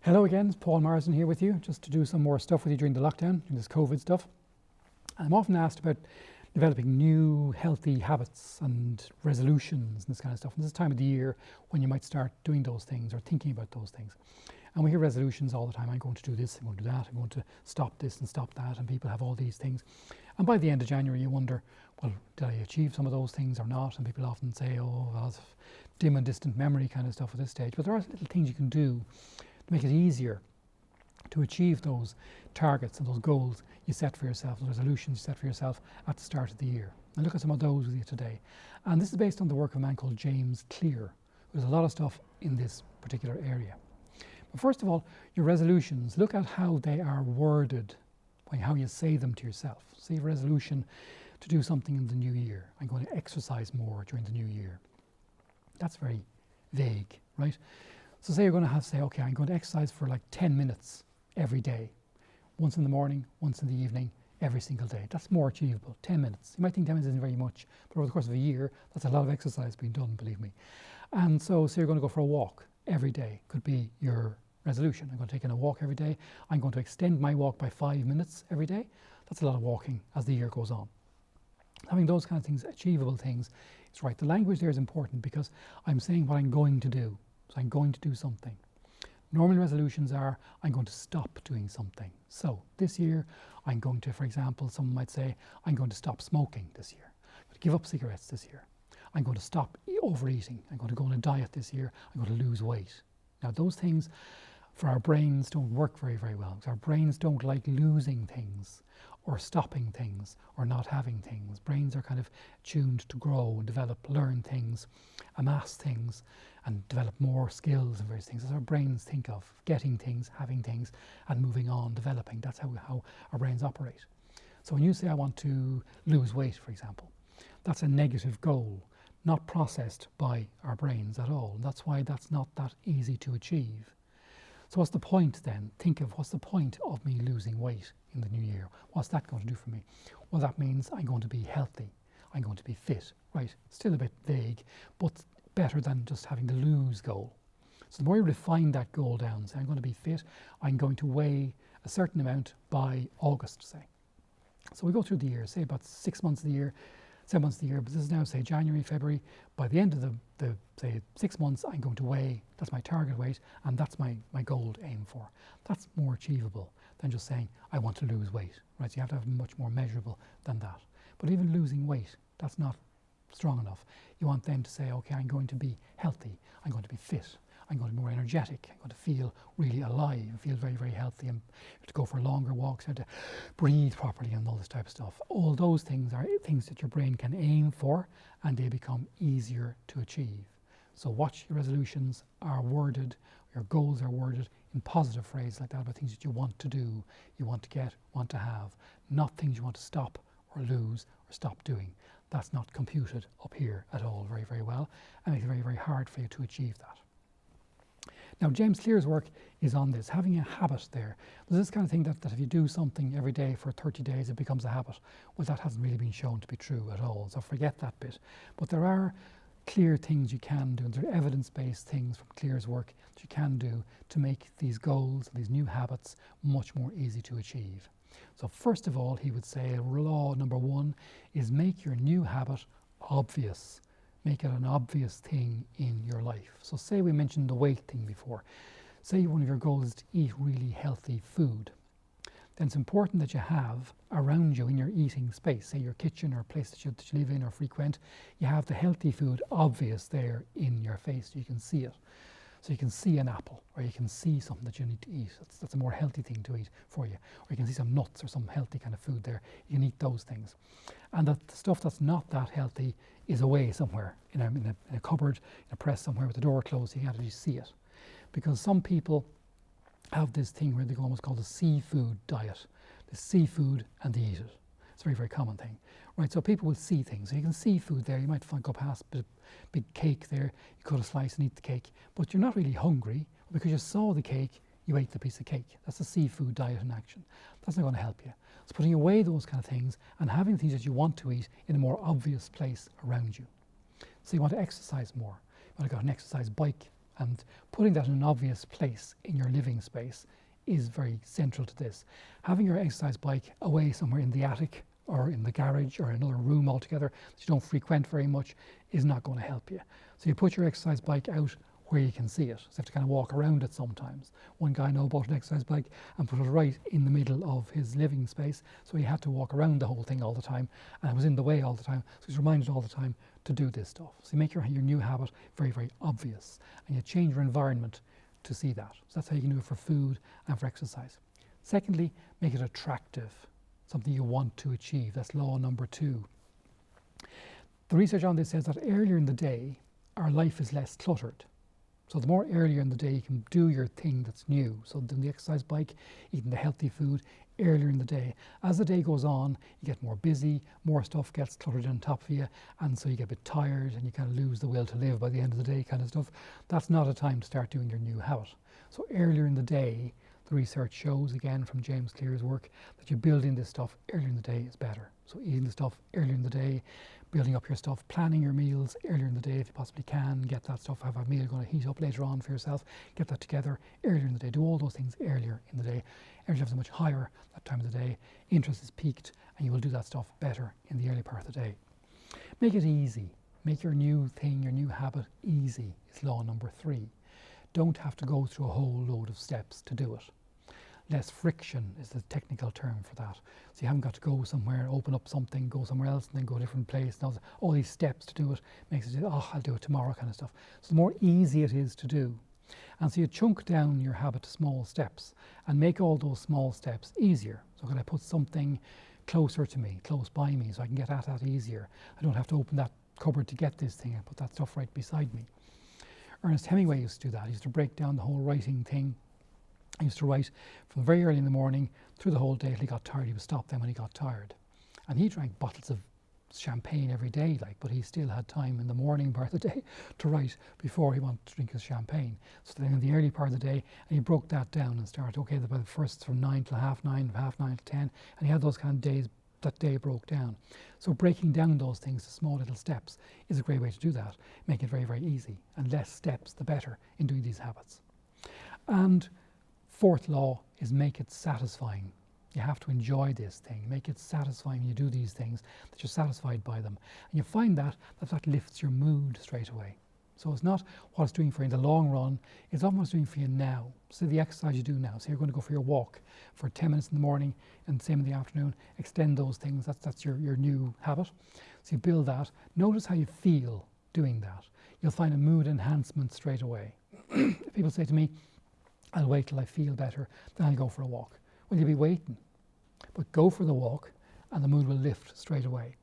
Hello again, it's Paul Marsden here with you, just to do some more stuff with you during the lockdown, during this COVID stuff. I'm often asked about developing new healthy habits and resolutions and this kind of stuff. And this is the time of the year when you might start doing those things or thinking about those things. And we hear resolutions all the time. I'm going to do this, I'm going to do that, I'm going to stop this and stop that. And people have all these things. And by the end of January, you wonder, well, did I achieve some of those things or not? And people often say, oh, well, it's dim and distant memory kind of stuff at this stage. But there are little things you can do to make it easier to achieve those targets and those goals you set for yourself, the resolutions you set for yourself at the start of the year. And look at some of those with you today. And this is based on the work of a man called James Clear, who does a lot of stuff in this particular area. But first of all, your resolutions, look at how they are worded, how you say them to yourself. Say a resolution to do something in the new year. I'm going to exercise more during the new year. That's very vague, right? So say you're going to say, okay, I'm going to exercise for like 10 minutes every day. Once in the morning, once in the evening, every single day. That's more achievable, 10 minutes. You might think 10 minutes isn't very much, but over the course of a year, that's a lot of exercise being done, believe me. And so you're going to go for a walk every day, could be your resolution. I'm going to take in a walk every day. I'm going to extend my walk by 5 minutes every day. That's a lot of walking as the year goes on. Having those kind of things, achievable things, it's right. The language there is important because I'm saying what I'm going to do. So I'm going to do something. Normal resolutions are, I'm going to stop doing something. So this year, I'm going to, for example, someone might say, I'm going to stop smoking this year. I'm going to give up cigarettes this year. I'm going to stop overeating. I'm going to go on a diet this year. I'm going to lose weight. Now those things for our brains don't work very, very well. Because our brains don't like losing things or stopping things or not having things. Brains are kind of tuned to grow and develop, learn things, amass things, and develop more skills and various things. That's how our brains think of getting things, having things, and moving on, developing. That's how our brains operate. So when you say, I want to lose weight, for example, that's a negative goal, not processed by our brains at all. And that's why that's not that easy to achieve. So what's the point then? Think of what's the point of me losing weight in the new year? What's that going to do for me? Well, that means I'm going to be healthy. I'm going to be fit, right? Still a bit vague, but better than just having the lose goal. So the more you refine that goal down, say I'm going to be fit, I'm going to weigh a certain amount by August, say. So we go through the year, say about 6 months of the year, 7 months of the year, but this is now say January, February. By the end of the say 6 months, I'm going to weigh, that's my target weight, and that's my goal to aim for. That's more achievable than just saying, I want to lose weight, right? So you have to have much more measurable than that. But even losing weight, that's not strong enough. You want then to say, okay, I'm going to be healthy, I'm going to be fit, I'm going to be more energetic, I'm going to feel really alive, feel very, very healthy, and to go for longer walks, and to breathe properly and all this type of stuff. All those things are things that your brain can aim for, and they become easier to achieve. So watch your resolutions are worded, your goals are worded in positive phrases like that, about things that you want to do, you want to get, want to have, not things you want to stop or lose or stop doing. That's not computed up here at all very, very well, and makes it very, very hard for you to achieve that. Now, James Clear's work is on this, having a habit there. There's this kind of thing that if you do something every day for 30 days, it becomes a habit. Well, that hasn't really been shown to be true at all, so forget that bit. But there are clear things you can do, and there are evidence-based things from Clear's work that you can do to make these goals, these new habits, much more easy to achieve. So first of all, he would say law number one is make your new habit obvious. Make it an obvious thing in your life. So say we mentioned the weight thing before. Say one of your goals is to eat really healthy food. Then it's important that you have around you in your eating space, say your kitchen or a place that you live in or frequent, you have the healthy food obvious there in your face so you can see it. So you can see an apple, or you can see something that you need to eat. That's a more healthy thing to eat for you. Or you can see some nuts or some healthy kind of food there. You can eat those things. And that the stuff that's not that healthy is away somewhere, in a cupboard, in a press somewhere with the door closed, so you can't really see it. Because some people have this thing where they go almost called the seafood diet. The seafood and they eat it. It's a very, very common thing. Right, so people will see things. So you can see food there. You might go past a big cake there. You cut a slice and eat the cake. But you're not really hungry because you saw the cake, you ate the piece of cake. That's the seafood diet in action. That's not going to help you. It's putting away those kind of things and having things that you want to eat in a more obvious place around you. So you want to exercise more. You want to go on an exercise bike And putting that in an obvious place in your living space is very central to this. Having your exercise bike away somewhere in the attic or in the garage or another room altogether that you don't frequent very much is not going to help you. So you put your exercise bike out where you can see it. So you have to kind of walk around it sometimes. One guy now bought an exercise bike and put it right in the middle of his living space, so he had to walk around the whole thing all the time, and it was in the way all the time, so he's reminded all the time to do this stuff. So you make your new habit very, very obvious, and you change your environment to see that. So that's how you can do it for food and for exercise. Secondly, make it attractive, something you want to achieve. That's law number 2. The research on this says that earlier in the day, our life is less cluttered. So the more earlier in the day you can do your thing that's new, so doing the exercise bike, eating the healthy food earlier in the day. As the day goes on, you get more busy, more stuff gets cluttered on top of you, and so you get a bit tired and you kind of lose the will to live by the end of the day kind of stuff. That's not a time to start doing your new habit. So earlier in the day, the research shows, again from James Clear's work, that you build in this stuff earlier in the day is better. So eating the stuff earlier in the day, building up your stuff, planning your meals earlier in the day if you possibly can, get that stuff, have a meal you're going to heat up later on for yourself, get that together earlier in the day, do all those things earlier in the day. Energy levels are much higher that time of the day, interest is peaked, and you will do that stuff better in the early part of the day. Make it easy, make your new thing, your new habit easy is law number 3. Don't have to go through a whole load of steps to do it. Less friction is the technical term for that. So you haven't got to go somewhere, open up something, go somewhere else, and then go a different place. And all these steps to do it makes it, oh, I'll do it tomorrow kind of stuff. So the more easy it is to do. And so you chunk down your habit to small steps and make all those small steps easier. So can I put something closer to me, close by me, so I can get at that easier. I don't have to open that cupboard to get this thing. I put that stuff right beside me. Ernest Hemingway used to do that. He used to break down the whole writing thing. He used to write from very early in the morning through the whole day till he got tired. He would stop then when he got tired. And he drank bottles of champagne every day, but he still had time in the morning part of the day to write before he wanted to drink his champagne. So then in the early part of the day, and he broke that down and started, okay, by the first from 9 till half 9, half 9 till 10, and he had those kind of days that day broke down. So breaking down those things to small little steps is a great way to do that. Make it very, very easy. And less steps, the better in doing these habits. And fourth law is make it satisfying. You have to enjoy this thing. Make it satisfying when you do these things, that you're satisfied by them. And you find that lifts your mood straight away. So it's not what it's doing for you in the long run, it's often what it's doing for you now. So the exercise you do now. So you're going to go for your walk for 10 minutes in the morning and same in the afternoon. Extend those things. That's your new habit. So you build that. Notice how you feel doing that. You'll find a mood enhancement straight away. If people say to me, I'll wait till I feel better, then I'll go for a walk. Well, you'll be waiting. But go for the walk and the mood will lift straight away.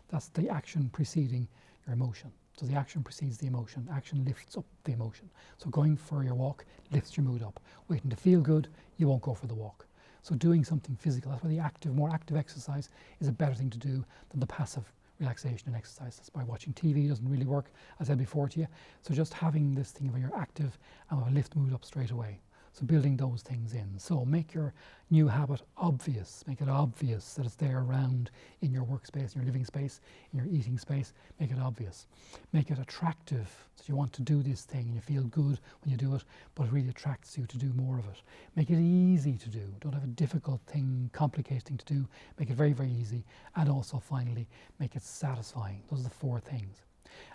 That's the action preceding your emotion. So the action precedes the emotion. Action lifts up the emotion. So going for your walk lifts your mood up. Waiting to feel good, you won't go for the walk. So doing something physical, that's why the more active exercise is a better thing to do than the passive relaxation and exercise. That's why watching TV doesn't really work, as I said before to you. So just having this thing where you're active and will lift mood up straight away. So building those things in. So make your new habit obvious. Make it obvious that it's there around in your workspace, in your living space, in your eating space. Make it obvious. Make it attractive. So you want to do this thing and you feel good when you do it, but it really attracts you to do more of it. Make it easy to do. Don't have a difficult thing, complicated thing to do. Make it very, very easy. And also finally, make it satisfying. Those are the 4 things.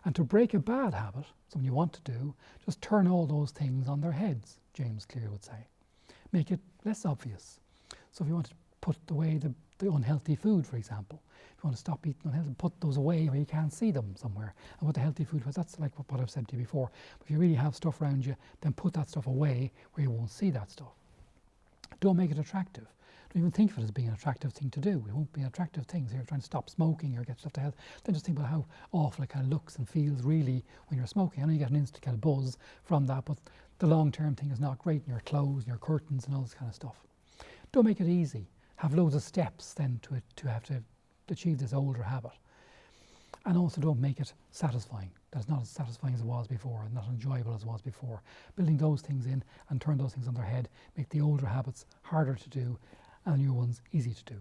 And to break a bad habit, something you want to do, just turn all those things on their heads, James Clear would say. Make it less obvious. So if you want to put away the unhealthy food, for example, if you want to stop eating unhealthy, put those away where you can't see them somewhere. And what the healthy food was, that's like what I've said to you before. But if you really have stuff around you, then put that stuff away where you won't see that stuff. Don't make it attractive. Don't even think of it as being an attractive thing to do. It won't be an attractive thing. So you're trying to stop smoking or get stuff to health. Then just think about how awful it kind of looks and feels really when you're smoking. I know you get an instant kind of buzz from that, but the long-term thing is not great in your clothes and your curtains and all this kind of stuff. Don't make it easy. Have loads of steps then to have to achieve this older habit. And also don't make it satisfying. That's not as satisfying as it was before, and not enjoyable as it was before. Building those things in and turn those things on their head, make the older habits harder to do and the new ones easy to do.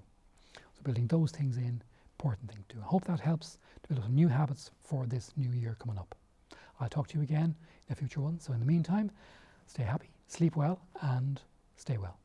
So building those things in, important thing to do. I hope that helps to build up new habits for this new year coming up. I'll talk to you again in a future one. So in the meantime, stay happy, sleep well, and stay well.